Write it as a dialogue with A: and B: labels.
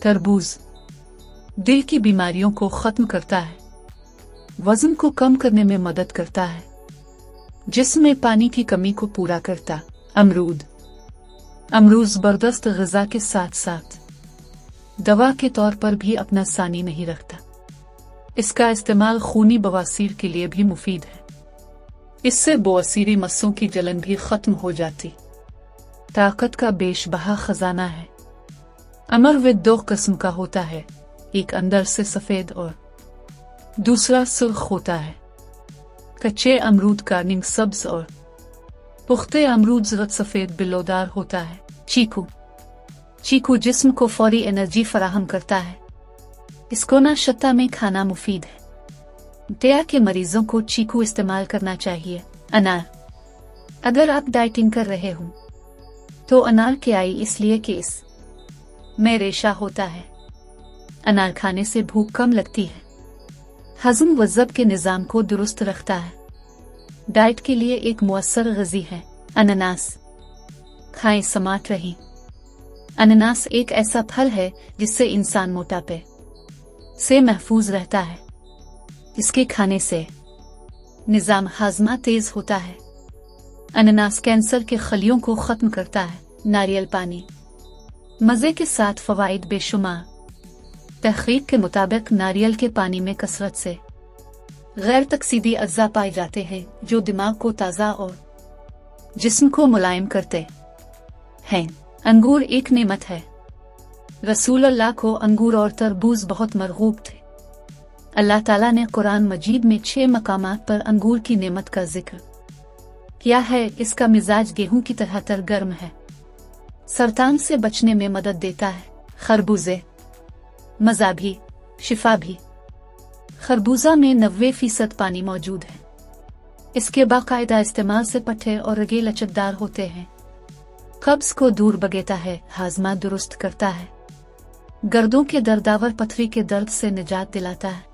A: तरबूज दिल की बीमारियों को खत्म करता है, वजन को कम करने में मदद करता है, जिस्म में पानी की कमी को पूरा करता। अमरूद जबरदस्त ग़िज़ा के साथ साथ दवा के तौर पर भी अपना सानी नहीं रखता। इसका इस्तेमाल खूनी बवासीर के लिए भी मुफीद है। इससे बवासीरी मस्सों की जलन भी खत्म हो जाती। ताकत का बेशबहा खजाना है। अमरूद दो किस्म का होता है, एक अंदर से सफेद और दूसरा सुर्ख होता है। कच्चे अमरूद का रंग सब्ज और पुख्ते अमरूद ज़रद सफेद बिल्लोदार होता है। चीकू जिस्म को फौरी एनर्जी फराहम करता है। इसको नाश्ता में खाना मुफीद है। दया के मरीजों को चीकू इस्तेमाल करना चाहिए। अनार अगर आप डाइटिंग कर रहे हो तो अनार के आई इसलिए कि इस में रेशा होता है। अनार खाने से भूख कम लगती है, हज़म व ज़ब्त के निज़ाम को दुरुस्त रखता है। डाइट के लिए एक मुअस्सर ग़िज़ा है। अनानास खाएं समाट रही। अनानास एक ऐसा फल है जिससे इंसान मोटापे से महफूज रहता है। इसके खाने से निज़ाम हाज़मा तेज होता है। अनानास कैंसर के खलियों को ख़त्म करता है। नारियल पानी मज़े के साथ फ़वाइद बेशुमार। तहक़ीक़ के मुताबिक नारियल के पानी में कसरत से गैर तकसीदी अज़्ज़ा पाए जाते हैं जो दिमाग को ताज़ा और जिस्म को मुलायम करते हैं। अंगूर एक नेमत है। रसूल अल्लाह को अंगूर और तरबूज बहुत मरगूब थे। अल्लाह ताला ने कुरान मजीद में 6 मकामात पर अंगूर की नेमत का जिक्र किया है। इसका मिजाज गेहूं की तरह तर गर्म है, सरतान से बचने में मदद देता है। खरबूजे मज़ा भी शिफा भी। खरबूजा में 90% पानी मौजूद है। इसके बाकायदा इस्तेमाल से पट्टे और रगे लचकदार होते हैं। कब्ज को दूर भगाता है, हाजमा दुरुस्त करता है, गर्दों के दर्दावर पथरी के दर्द से निजात दिलाता है।